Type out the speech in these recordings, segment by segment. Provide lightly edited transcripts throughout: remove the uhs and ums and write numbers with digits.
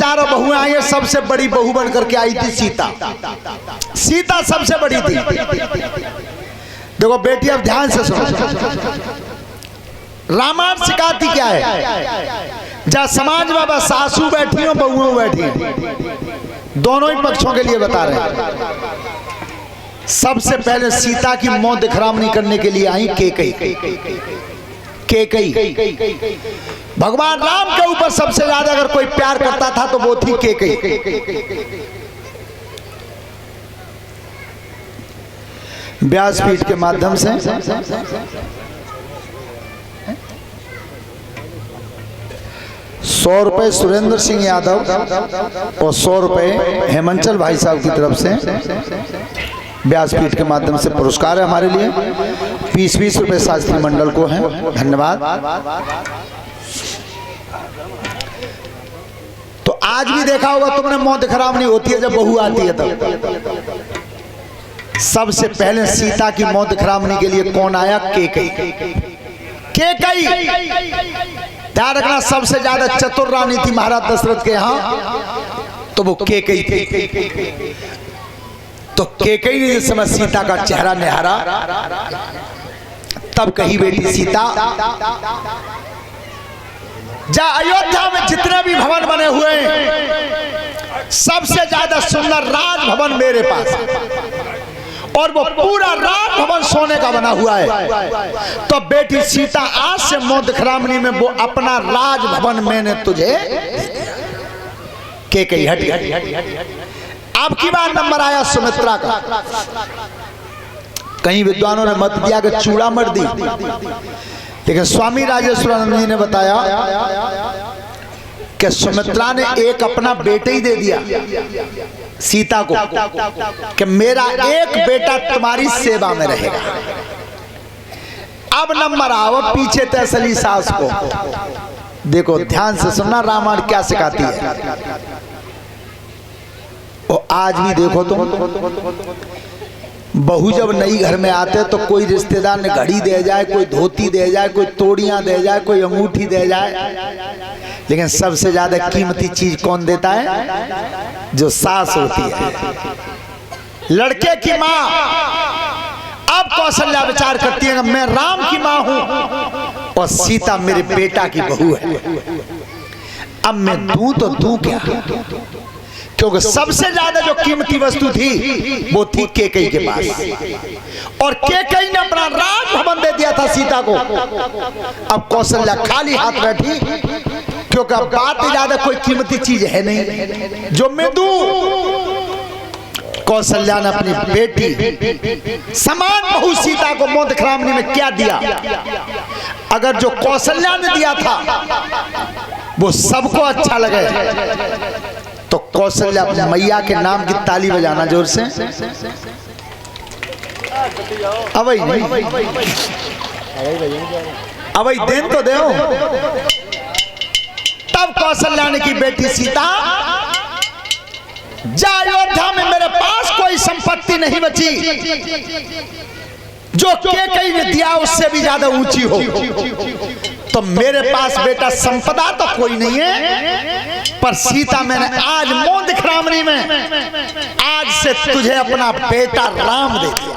चारों बहुएं आई, सबसे बड़ी बहू बन करके आई थी सीता। सीता सबसे बड़ी थी। देखो बेटी अब ध्यान से सुनो, रामायण सिखाती क्या है। जहाँ समाज में बस सासू बैठी हो बहुएं बैठी, दोनों ही पक्षों के लिए बता रहे हैं। सबसे पहले सीता की मौत दिखरामनी करने के लिए आई केकई। भगवान राम के ऊपर सबसे ज्यादा अगर कोई प्यार करता था तो वो थी केकई। व्यासपीठ के माध्यम से 100 रुपए सुरेंद्र सिंह यादव और 100 रुपए हेमंचल भाई साहब की तरफ से व्यासपीठ के माध्यम से पुरस्कार है हमारे लिए। 20-20 रुपए शास्त्री मंडल को है, धन्यवाद। तो आज भी देखा होगा तुमने, मौत खराब नहीं होती है जब बहू आती है तब। सबसे पहले सीता की मौत खराबनी के लिए कौन आया? केकई। केकई ध्यान रखना, सबसे ज्यादा चतुर रानी थी महाराज दशरथ के यहाँ, तो वो केकई थी। तो केकई ने जिस समय सीता का चेहरा निहारा, तब कही बेटी सीता, जा अयोध्या में जितने भी भवन बने हुए हैं, सबसे ज्यादा सुंदर राज भवन मेरे पास, और वो पूरा राज भवन सोने का बना हुआ है। तो बेटी सीता, आज से मौत खरामनी में वो अपना राज भवन मैंने तुझे केकई। हट अब की बार नंबर आया सुमित्रा का। कई विद्वानों ने मत दिया कि चूड़ा मर दी, लेकिन स्वामी राजेश्वरानंद जी ने बताया कि सुमित्रा ने एक अपना बेटा ही दे दिया सीता को, कि मेरा एक बेटा तुम्हारी सेवा में रहेगा। अब नंबर आओ पीछे तैसली सास को। देखो ध्यान से सुनना, रामायण क्या सिखाती है। और आज भी देखो तुम, बहू जब नई घर में आते तो कोई रिश्तेदार ने घड़ी दे जाए, कोई धोती दे जाए, कोई तोड़ियां दे जाए, कोई अंगूठी दे जाए, लेकिन सबसे ज्यादा कीमती चीज कौन देता है? जो सास होती है, लड़के की माँ। अब कौशल्या विचार करती है मैं राम की माँ हूं और सीता मेरे बेटा की बहू है। अब मैं दूं तो दूं क्या? क्योंकि सबसे ज्यादा जो कीमती वस्तु थी वो थी केकई के पास, और केकई ने अपना राज भवन दे दिया था सीता को। अब कौशल्या खाली हाथ बैठी, क्योंकि अब बात ज्यादा कोई कीमती चीज है नहीं जो मैं दूं। कौशल्या ने अपनी बेटी समान बहू सीता को मौत खरामनी में क्या दिया? अगर जो कौशल्या ने दिया था वो सबको अच्छा लगे तो कौशल्या अपने मैया के नाम की ताली बजाना जोर से। अब देन तो दो। तब कौशल्या ने की बेटी सीता, जा अयोध्या में मेरे पास कोई संपत्ति नहीं बची जो केकई ने दिया उससे भी ज्यादा ऊंची हो। तो मेरे पास बेटा संपदा तो कोई नहीं है, पर सीता मैंने आज मौत खरामनी में आज से तुझे अपना बेटा राम दे दिया।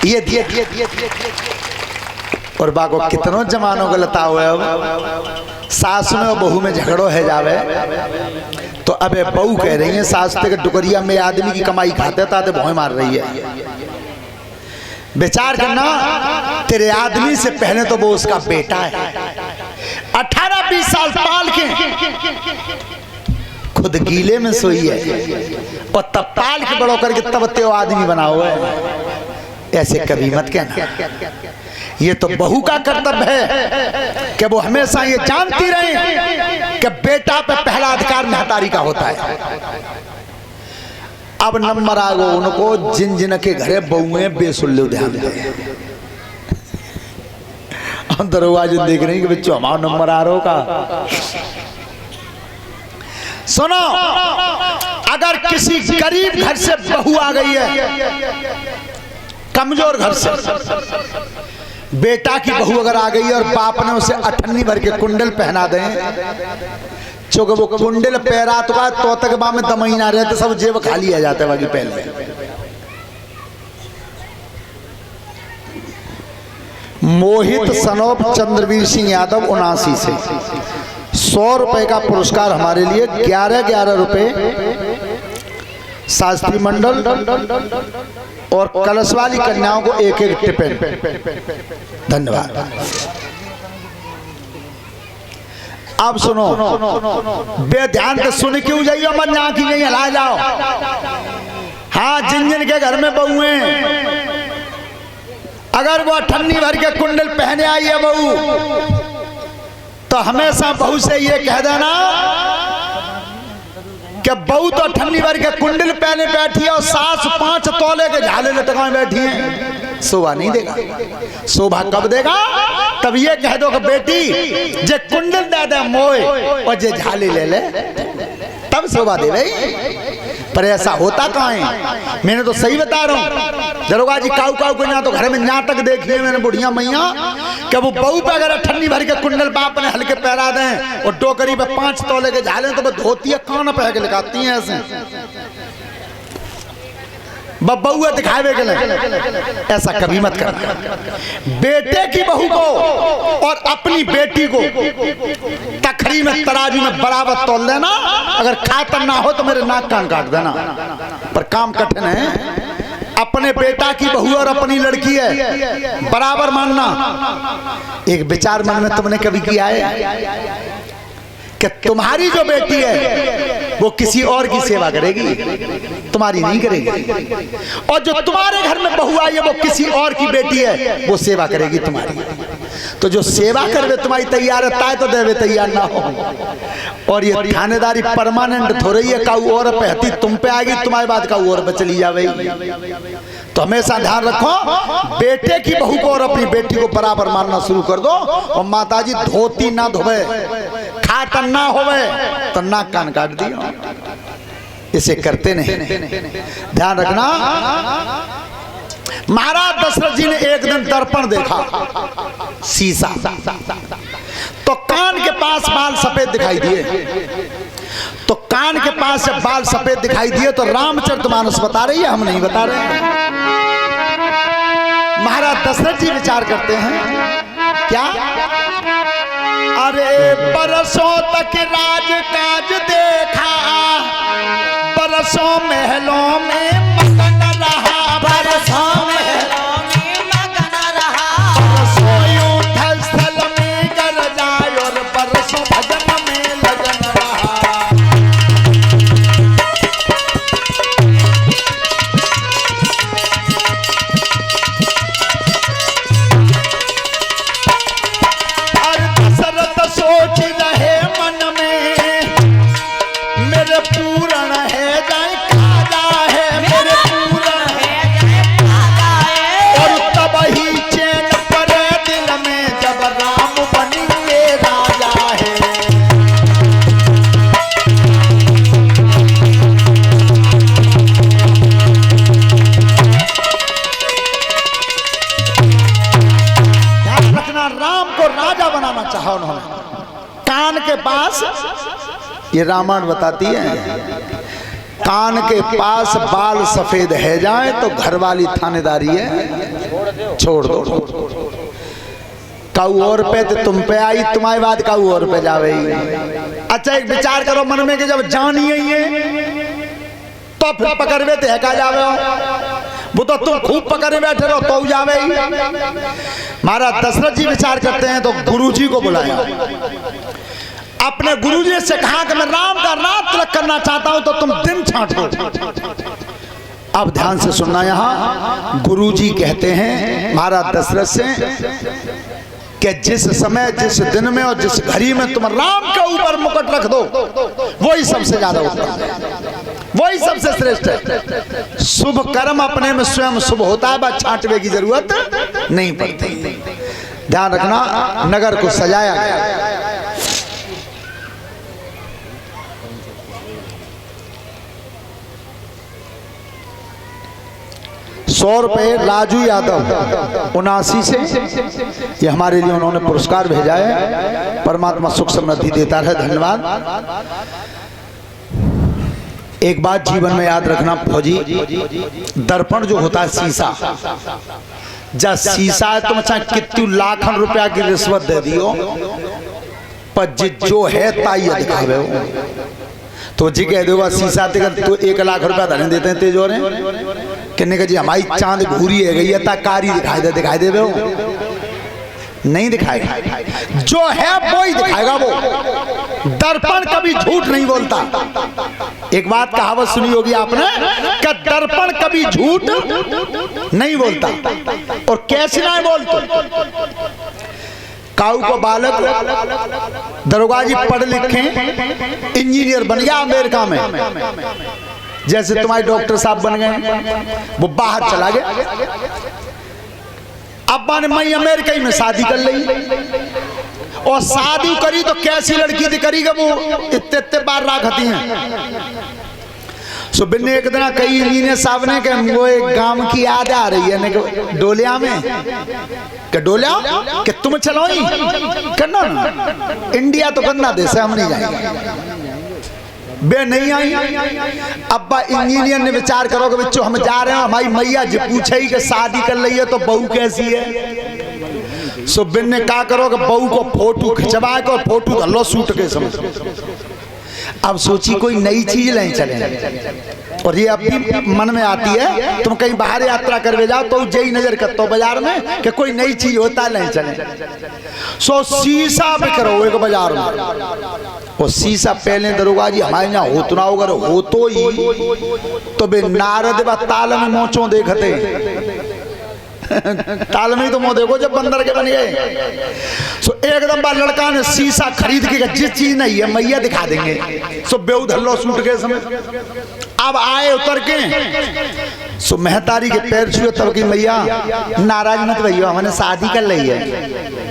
ये दिए और बाको कितनों जमानों गलता हुए। अब सास में और बहू में झगड़ो है जावे तो अबे बहू कह रही है सास के डुकरिया में आदमी की कमाई खाते ताते भौं मार रही है। विचार करना, तेरे आदमी से पहले तो वो उसका बेटा है। 18-20 साल पाल के खुद गीले में सोई है और तब पाल के बड़ो करके तब ते आदमी बना हुआ है। ऐसे कभी मत कहना। ये तो बहू का कर्तव्य है कि वो हमेशा ये जानती रहे कि बेटा पे पहला अधिकार महतारी का होता है। अब नंबर आ गो उनको जिन जिन के घरे बहुएं बेसुल्ले ध्यान दे। हम दरवाजे देख रहे हैं कि बच्चों हमारा नंबर आ रहा का। सुनो, अगर किसी गरीब घर से बहू आ गई है, कमजोर घर से बेटा की बहू अगर आ गई है और बाप ने उसे 98 भर के कुंडल पहना दें, चूंकि वो कुंडल पैरात का तो तक बा में दमई ना रहते, सब जेब खाली आ जाते बाकी पहले। मोहित सनोप चंद्रवीर सिंह यादव 79 से 100 रुपए का पुरस्कार हमारे लिए, 11 रुपए शास्त्री मंडल और कलशवाली कन्याओं को 1 टिफिन। धन्यवाद। अब सुनो, बेध्यान से सुन क्यों जाइयो, मत ना की नहीं हला जाओ। हाँ, जिन जिन के घर में बहू हैं, अगर वो ठन्नी भर के कुंडल पहने आई है बहू, तो हमेशा बहू से ये कह देना कि बहू तो ठन्नी भर के कुंडल पहने बैठी है और सास 5 तोले के झाले लटकाए बैठी है, शोभा नहीं देगा। शोभा कब देगा? तब ये कह दो कि बेटी जे कुंडल दे दे मोए और जे झाले ले ले, तब शोभा दे भाई। पर ऐसा होता कहाँ है? मैंने तो सही बता रहा हूँ। दरोगा जी काऊ काऊ को ना तो घर में नाटक देखिए मैंने बुढ़िया मैया, कि वो बहू पे अगर ठन्नी भर के कुंडल बाप ने हल्के पैरा दें और टोकरी पे 5 तोले के झाले तो वो धोती है कान पे के लगाती हैं ऐसे, बबुआ दिखावे के लिए। ऐसा कभी मत करना। बेटे की बहू को और अपनी बेटी को तखरी में तराजू में बराबर तोल देना। अगर खातर ना हो तो मेरे नाक कान काट देना। पर काम कठिन है। अपने बेटा की बहू और अपनी लड़की है बराबर मानना। एक विचार मन में तुमने कभी किया है कि तुम्हारी जो बेटी है वो किसी और की सेवा करेगी, तुम्हारी नहीं करेगी। और जो तुम्हारे घर में बहू आई है वो किसी और की बेटी है, वो सेवा करेगी तुम्हारी। तो जो सेवा करवे तुम्हारी तैयार है तो देवे तैयार ना हो। और ये थानेदारी परमानेंट हो रही है। काऊ और पहती तुम पे आएगी, तुम्हारे बाद काऊ और पे चली जाएगी। तो हमेशा ध्यान रखो, बेटे की बहू को और अपनी बेटी को बराबर मानना शुरू कर दो। और माताजी धोती ना धोवे, खातर ना होवे तो नाक कान काट दियो। इसे करते नहीं, ध्यान रखना। महाराज दशरथ जी ने एक दिन दर्पण देखा, शीशा, तो कान के पास बाल सफेद दिखाई दिए। तो कान के पास जब बाल सफेद दिखाई दिए तो रामचरितमानस बता रही है, हम नहीं बता रहे हैं। महाराज दशरथ जी विचार करते हैं क्या? अरे बरसों तक राज काज देखा, बरसों महलों में मगन रहा, बरसों महलों में मगन रहा, बरसों युद्ध स्थल में गरजाए और बरसों भजन में लगन रहा। सोच रहे मन में मेरे पूर्ण है जाए खाजा है, मेरे पूर्ण है जाए खाजा है। और तब ही चैन पड़े दिल में जब राम बनेंगे राजा है। ध्यान रखना, राम को राजा बनाना चाहा उन्होंने। कान के पास, ये रामायण बताती है, कान के पास बाल सफेद है जाए तो घर वाली थानेदारी है, छोड़ दो। काऊ और पे तो तुम पे आई, तुम्हारी बात काऊ और पे जावे। अच्छा एक विचार करो मन में कि जब जानी है तो फिर पकड़वे तो है का जावे, वो तो तुम खूब पकड़े बैठे रहो तो जावे। महाराज दशरथ जी विचार करते हैं तो गुरुजी को बुलाया। अपने गुरुजी से कहा कि मैं राम का रात तिलक करना चाहता हूं तो तुम दिन छांटो। अब ध्यान से सुनना, यहां गुरुजी कहते हैं महाराज दशरथ से कि जिस समय, जिस दिन में और जिस घड़ी में तुम राम के ऊपर मुकुट रख दो वही सबसे ज्यादा उत्तम है, वही सबसे श्रेष्ठ है। शुभ कर्म अपने में स्वयं शुभ होता है, बस छांटवे की जरूरत नहीं पड़ती। ध्यान रखना, नगर को सजाया गया। 100 रुपये राजू यादव 79 से, ये हमारे लिए उन्होंने पुरस्कार भेजा है। परमात्मा सुख समृद्धि देता रहे, धन्यवाद। एक बात जीवन में याद रखना फौजी, दर्पण जो होता है शीशा, जब शीशा है तुम चाहे कितनी लाखों रुपया की रिश्वत दे दियो, पर जो है ताई दिखावे हो तो जी कह दोगा शीशा तो 1 लाख रुपया धन देते हैं तेजोरे कहने का जी हमारी चांद घूरी है गई है कारी दिखाई दे वो नहीं दिखाएगा, जो है वो ही दिखाएगा। वो दर्पण कभी झूठ नहीं बोलता। एक बात कहावत सुनी होगी आपने कि दर्पण कभी झूठ नहीं बोलता। और कैसे ना बोलते, काऊ को बालक दरोगा जी पढ़ लिखे इंजीनियर बन गया अमेरिका में, जैसे तुम्हारे डॉक्टर साहब बन गए, वो बाहर चला गया। अब मैंने मई अमेरिका में शादी कर ली, और शादी करी तो कैसी लड़की थी करीगा वो इतने बार राखती हैं। सो बिन्ने एक दिन कई इंजीनियर साहब ने कि वो एक गांव की याद आ रही है डोलिया में, कि डोलिया कि तुम चलो ही करना ना, इंडिया तो गंदा देश है, हम नहीं जाएंगे। बे नहीं आई। अब्बा इंजीनियर ने विचार करो कि बच्चों हम जा रहे हैं, हमारी मैया जी पूछे कि शादी कर ली है तो बहू कैसी है। सो बिन ने कहा करो कि बहू को फोटो खिंचवा के और फोटो धर लो सूट के समय। अब सोची कोई नई चीज नहीं चले, और ये अब भी मन में आती है, तुम कहीं बाहर यात्रा करवे जाओ तो यही नजर करते हो बाजार में कि कोई नई चीज होता है नहीं चले। सो शीशा पे करो एक बाजार में, और शीशा पहले दरोगा जी हमारे यहाँ होतो ना होगा, हो तो ही तो बे नारद व ताल में मोचों देखते ताल में तो मुँह देखो जब बंदर के बन गए। सो एकदम बार लड़का ने शीशा खरीद के जिस चीज नहीं है मैया दिखा देंगे, सो बेऊ धल्लो सूट के समय। अब आए उतर के, सो महतारी के पैर छुए तब की मैया नाराज मत भैया हमने शादी कर ली है,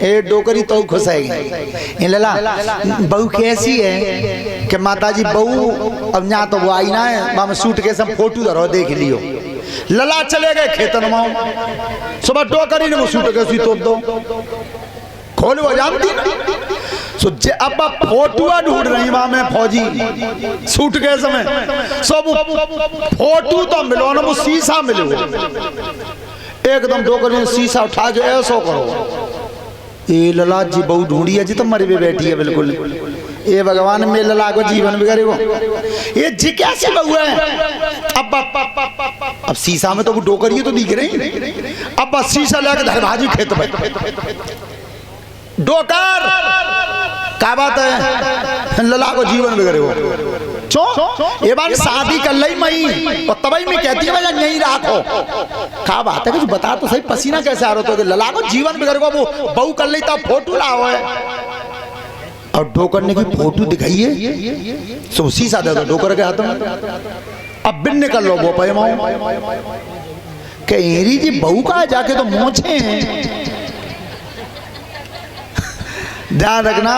ए डोकरी तो खुश है। लला बहू कैसी है कि माता जी बहू अब यहाँ तो वो आई ना है, वहां सूट के सब फोटो धरो देख लियो। लला चले गए खेतन में, सुबह डोकरी ने वो सूट के सी तोड़ दो खोल वो जानती ना। सो अब फोटो ढूंढ रही वहां में फौजी सूट के समय, सब फोटो तो मिलो ना वो शीशा मिलो। एकदम डोकरी ने शीशा उठा के ऐसा करो, ये लला जी बहु ढूंढी है जी तो मरी पे बैठी है बिल्कुल, ये भगवान में लला को जीवन बिगड़े वो ये जी कैसे बहू है। अब शीशा में तो वो डोकरी तो दिख रही, अब शीशा लेकर धरभाजी खेत में डोकर क्या बात है, लला को जीवन बिगड़े वो ये बार शादी कर ली मई, और तबई में कहती है भैया नहीं राखो। क्या बात है कुछ बता तो सही, पसीना कैसे आ रहा, तो लला को जीवन बिगड़ गो, वो बहू कर ली तब फोटो लाओ है, और डोकर ने की फोटो दिखाई है, सो शीशा दे दो डोकर के हाथ में। अब बिन निकल लो वो पे कहेरी जी बहू का जाके तो मोछे हैं। ध्यान रखना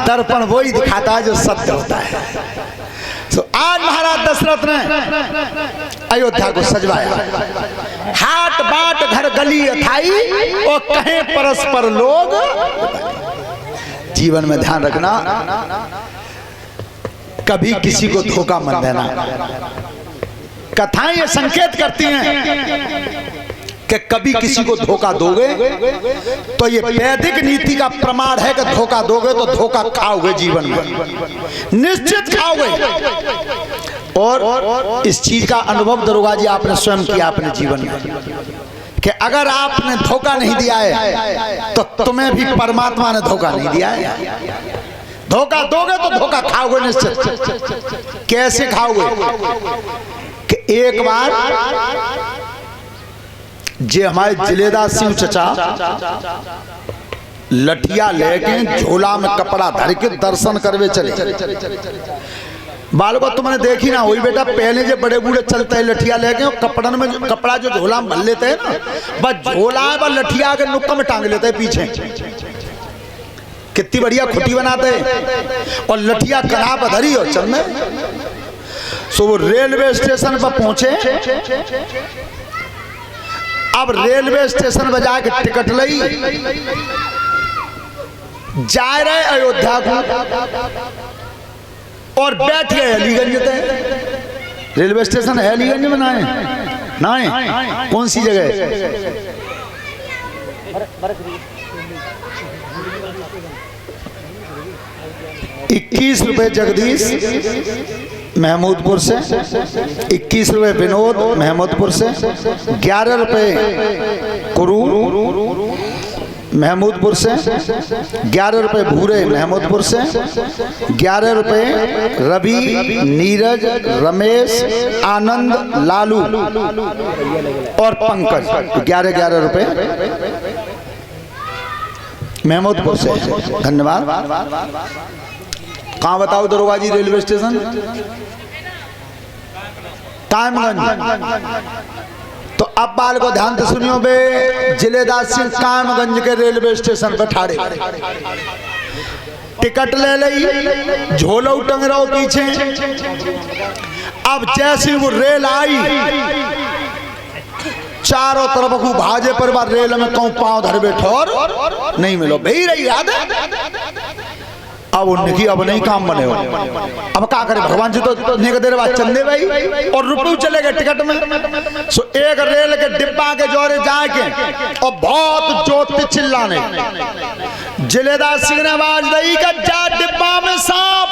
दर्पण वही दिखाता है जो सत्य होता है। तो आज महाराज दशरथ ने अयोध्या को सजवाया, हाट बाट घर गली अथाई और कहें परस्पर लोग। जीवन में ध्यान रखना कभी किसी को धोखा मत देना। कथाएं ये संकेत करती हैं कि कभी किसी को धोखा दोगे तो ये वैदिक नीति का प्रमाण है कि धोखा दोगे तो धोखा खाओगे, जीवन में निश्चित खाओगे। और इस चीज का अनुभव दरोगा जी आपने स्वयं किया अपने जीवन में कि अगर आपने धोखा नहीं दिया है तो तुम्हें भी परमात्मा ने धोखा नहीं दिया है। धोखा दोगे तो धोखा खाओगे निश्चित। कैसे खाओगे कि एक बार जे हमारे जिलेदा शिव चचा लठिया लेके झोला में कपड़ा धर के दर्शन करवे चले। बाल को तुमने देखी ना वही बेटा, पहले जो बड़े बूढ़े चलते हैं लठिया लेके और कपड़न में कपड़ा जो झोला में भर लेते हैं ना, बस झोला है बस लठिया के नुक्का में टांग लेते हैं पीछे। कितनी बढ़िया खुटी बनाते हैं और लठिया कड़ा पर धरी और चलने। सो वो रेलवे स्टेशन पर पहुंचे, अब रेलवे स्टेशन पर जाके टिकट लई, जा रहे अयोध्या को और बैठ गए अलीगंज तक। रेलवे स्टेशन है अलीगंज में ना है? कौन सी जगह? 21 रुपए जगदीश महमूदपुर से, 21 रुपए विनोद महमूदपुर से, 11 रुपए कुरू महमूदपुर से, 11 रुपए भूरे महमूदपुर से, 11 रुपए रवि, नीरज, रमेश, आनंद, लालू और पंकज, 11-11 रुपए महमूदपुर से। धन्यवाद। कहाँ बताओ दरोगा जी रेलवे स्टेशन? कायमगंज। तो अब बाल को ध्यान से सुनियो बे, जिलेदार सिंह कायमगंज के रेलवे स्टेशन पर ठाड़े, टिकट ले ली, झोला टंग रहा पीछे। अब जैसी वो रेल आई, चारों तरफ को भाजे पर बार रेल में कहूं पांव धर बैठो और नहीं मिलो भई रही याद है। अब उनकी अब नहीं काम बने हो, अब क्या करे भगवान जी, तो देर बाद चंदे भाई और रुपये चले गए टिकट में। सो एक रेल के डिब्बा के जोरे जाके और बहुत जोत चिल्लाने, जिलेदार सिंह ने आवाज दी कि जा डिब्बा में सांप।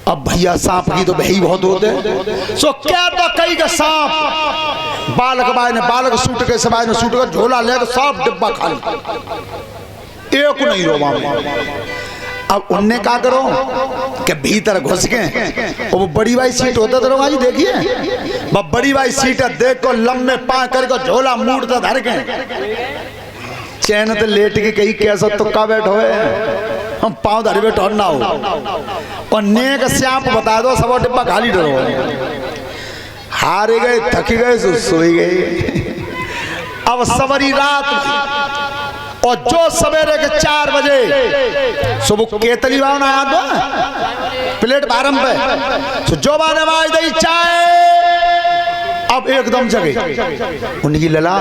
अब भैया सांप की तो भई बहुत होते, सो क्या तो कई का सांप। बालक बाई ने बालक सूट के सबाई ने सूट कर झोला ले तो सांप डिब्बा खाली, एक नहीं रो मामला। अब उनने क्या करो कि भीतर घुस के, और वो बड़ी वाली सीट होता दरोगा जी देखिए, वो बड़ी वाली सीट देख को लम्बे पा करके झोला मूड धर के चैन तो लेट के कहीं कैसा तुक्का बैठो है, हम पाँव धरे बैठो ना हो और नेक श्याप बता दो सब डिब्बा खाली डरो। हारे गए, थक गए, सोई गए। अब सवरी रात और जो सवेरे के 4 बजे सुबह केतली बावन आया दो प्लेट बारम पे, तो जो बाने आवाज दी चाय, अब एकदम जगे। उनकी लला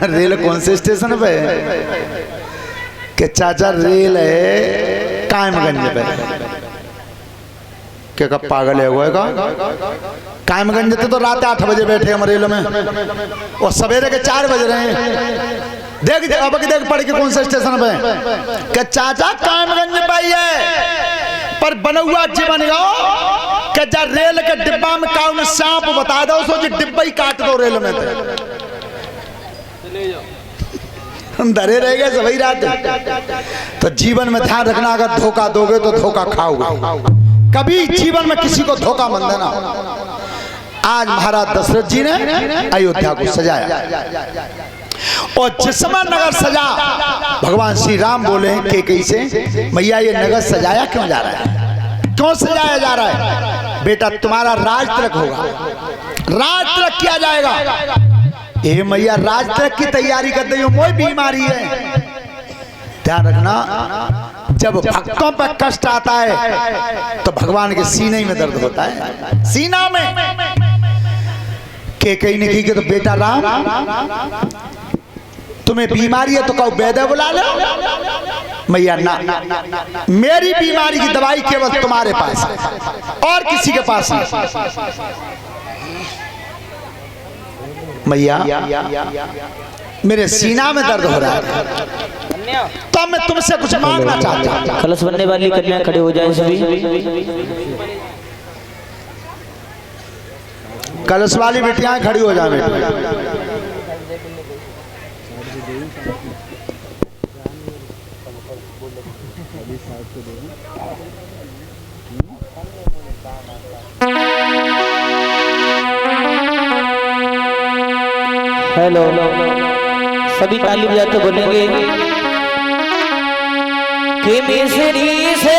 रेल कौन से स्टेशन पे? के चाचा रेल है कायमगंज पे। क्या का पागल है वो का? कायमगंज तो रात 8 बजे बैठे हम रेल में और सवेरे के 4 बज रहे हैं। देख अब देख पढ़ के कौन सा स्टेशन पे? क्या चाचा कायमगंज पे है पर बना हुआ जीवन गाओ कि जा रेल के डिब्बा में काउन सांप बता दो, सो जो डिब्बा ही काट दो रेल में हम धरे रह गए सभी रात। तो जीवन में ध्यान रखना, अगर धोखा दोगे तो धोखा खाओगे, कभी जीवन में किसी को धोखा मत देना। आज महाराज दशरथ जी ने अयोध्या को सजाया और जिस समय नगर सजा, भगवान श्री राम बोले कि कैसे मैया ये नगर सजाया क्यों जा रहा है, क्यों सजाया जा रहा है? बेटा तुम्हारा राज तिलक होगा, राज तिलक किया जाएगा। ये मैया राज तिलक की तैयारी कर रही हो, मोई बीमारी है। ध्यान रखना, जब भक्तों पर कष्ट आता है तो भगवान के सीने में दर्द होता है, सीना में। के कहीं ने की कि तो बेटा राम तुम्हें बीमारी है तो कहो वैद्य बुला लो। मैया ना, मेरी बीमारी की दवाई केवल तुम्हारे पास है और किसी के पास नहीं। मैया मेरे सीना में दर्द हो रहा है तो मैं तुमसे कुछ मांगना चाहता हूँ। कलश बनने वाली कन्या खड़े हो जाए सभी। कलश वाली बेटियां खड़ी हो जाए बेटी। हेलो, सभी ताली बजाते बोलेंगे कि मिसरी से,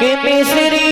कि मिसरी